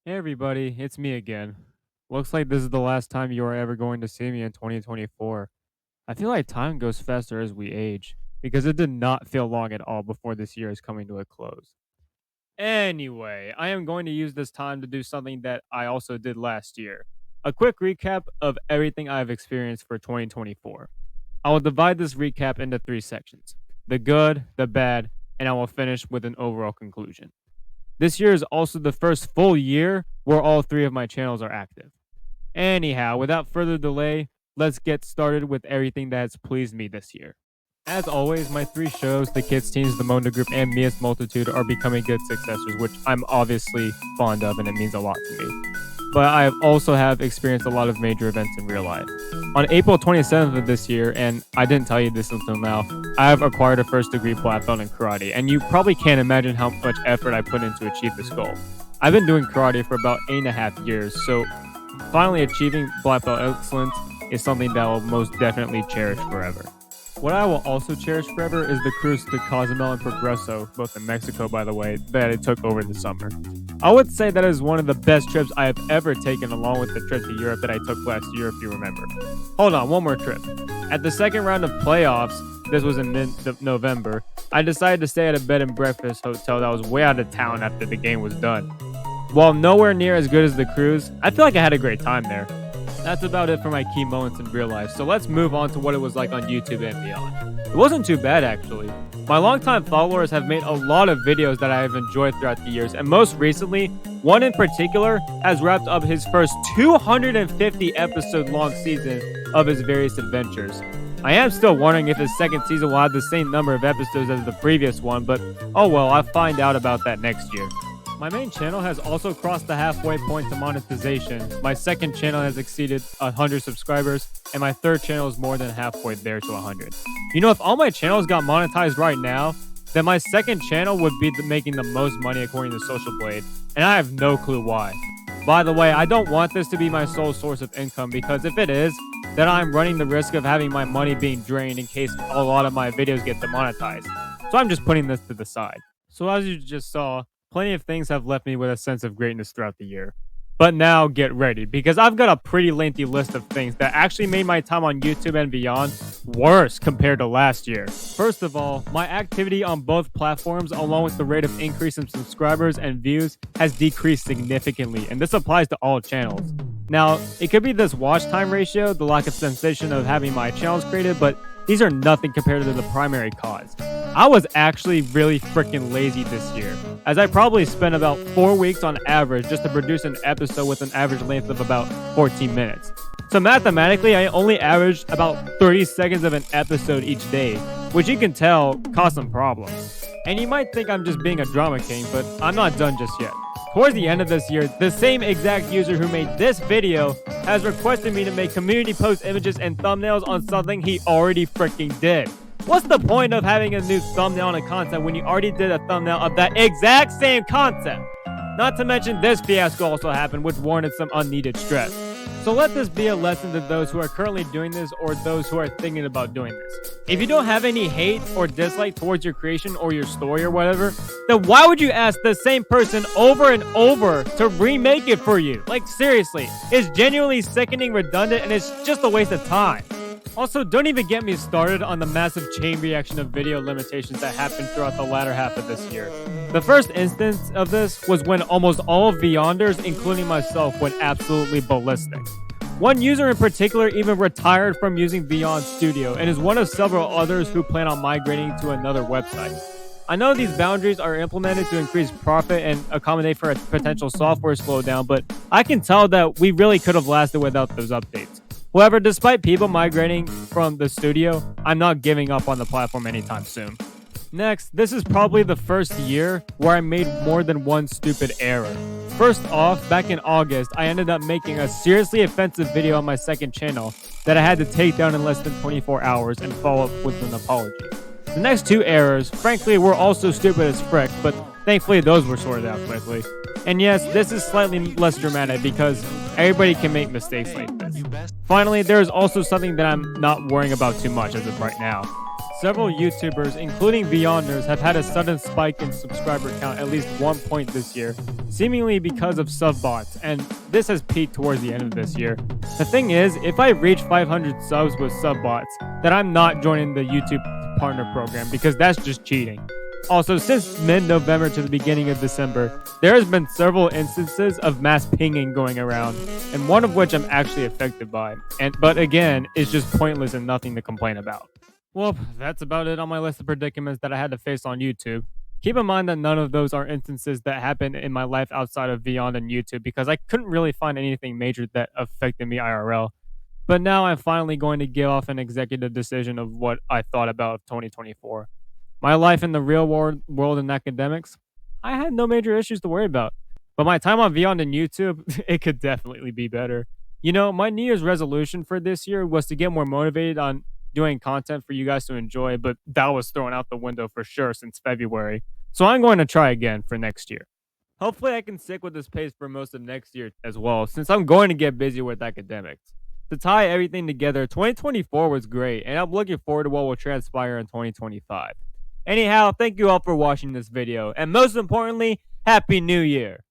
Hey everybody, it's me again. Looks like this is the last time you are ever going to see me in 2024. I feel like time goes faster as we age, because it did not feel long at all before this year is coming to a close. Anyway, I am going to use this time to do something that I also did last year. A quick recap of everything I have experienced for 2024. I will divide this recap into three sections: the good, the bad, and I will finish with an overall conclusion. This year is also the first full year where all three of my channels are active. Anyhow, without further delay, let's get started with everything that has pleased me this year. As always, my three shows, The Kids Teens, The Mona Group, and Mia's Multitude, are becoming good successors, which I'm obviously fond of and it means a lot to me. But I also have experienced a lot of major events in real life. On April 27th of this year, and I didn't tell you this until now, I have acquired a first degree black belt in karate, and you probably can't imagine how much effort I put in to achieve this goal. I've been doing karate for about 8.5 years, so finally achieving black belt excellence is something that I'll most definitely cherish forever. What I will also cherish forever is the cruise to Cozumel and Progreso, both in Mexico by the way, that I took over the summer. I would say that is one of the best trips I have ever taken, along with the trip to Europe that I took last year, if you remember. Hold on, one more trip. At the second round of playoffs, this was in mid-November, I decided to stay at a bed and breakfast hotel that was way out of town after the game was done. While nowhere near as good as the cruise, I feel like I had a great time there. That's about it for my key moments in real life, so let's move on to what it was like on YouTube and beyond. It wasn't too bad, actually. My longtime followers have made a lot of videos that I have enjoyed throughout the years, and most recently, one in particular has wrapped up his first 250 episode long season of his various adventures. I am still wondering if his second season will have the same number of episodes as the previous one, but oh well, I'll find out about that next year. My main channel has also crossed the halfway point to monetization. My second channel has exceeded 100 subscribers, and my third channel is more than halfway there to 100. You know, if all my channels got monetized right now, then my second channel would be making the most money according to Social Blade, and I have no clue why. By the way, I don't want this to be my sole source of income, because if it is, then I'm running the risk of having my money being drained in case a lot of my videos get demonetized. So I'm just putting this to the side. So as you just saw, plenty of things have left me with a sense of greatness throughout the year. But now get ready, because I've got a pretty lengthy list of things that actually made my time on YouTube and beyond worse compared to last year. First of all, my activity on both platforms, along with the rate of increase in subscribers and views, has decreased significantly, and this applies to all channels. Now, it could be this watch time ratio, the lack of sensation of having my channels created, but these are nothing compared to the primary cause. I was actually really freaking lazy this year, as I probably spent about 4 weeks on average just to produce an episode with an average length of about 14 minutes. So mathematically, I only averaged about 30 seconds of an episode each day, which you can tell caused some problems. And you might think I'm just being a drama king, but I'm not done just yet. Towards the end of this year, the same exact user who made this video has requested me to make community post images and thumbnails on something he already freaking did. What's the point of having a new thumbnail on a content when you already did a thumbnail of that exact same concept? Not to mention this fiasco also happened, which warranted some unneeded stress. So let this be a lesson to those who are currently doing this or those who are thinking about doing this. If you don't have any hate or dislike towards your creation or your story or whatever, then why would you ask the same person over and over to remake it for you? Like seriously, it's genuinely sickening, redundant, and it's just a waste of time. Also, don't even get me started on the massive chain reaction of video limitations that happened throughout the latter half of this year. The first instance of this was when almost all of Beyonders, including myself, went absolutely ballistic. One user in particular even retired from using Beyond Studio and is one of several others who plan on migrating to another website. I know these boundaries are implemented to increase profit and accommodate for a potential software slowdown, but I can tell that we really could have lasted without those updates. However, despite people migrating from the studio, I'm not giving up on the platform anytime soon. Next, this is probably the first year where I made more than one stupid error. First off, back in August, I ended up making a seriously offensive video on my second channel that I had to take down in less than 24 hours and follow up with an apology. The next two errors, frankly, were also stupid as frick, but thankfully those were sorted out quickly. And yes, this is slightly less dramatic because everybody can make mistakes like this. Finally, there is also something that I'm not worrying about too much as of right now. Several YouTubers, including Beyonders, have had a sudden spike in subscriber count at least one point this year, seemingly because of sub bots, and this has peaked towards the end of this year. The thing is, if I reach 500 subs with sub bots, then I'm not joining the YouTube partner program because that's just cheating. Also, since mid-November to the beginning of December, there has been several instances of mass pinging going around, and one of which I'm actually affected by. But again, it's just pointless and nothing to complain about. Well, that's about it on my list of predicaments that I had to face on YouTube. Keep in mind that none of those are instances that happened in my life outside of Beyond and YouTube because I couldn't really find anything major that affected me IRL. But now I'm finally going to give off an executive decision of what I thought about 2024. My life in the real world and academics, I had no major issues to worry about. But my time on Beyond and YouTube, it could definitely be better. You know, my New Year's resolution for this year was to get more motivated on doing content for you guys to enjoy, but that was thrown out the window for sure since February. So I'm going to try again for next year. Hopefully, I can stick with this pace for most of next year as well, since I'm going to get busy with academics. To tie everything together, 2024 was great, and I'm looking forward to what will transpire in 2025. Anyhow, thank you all for watching this video, and most importantly, Happy New Year!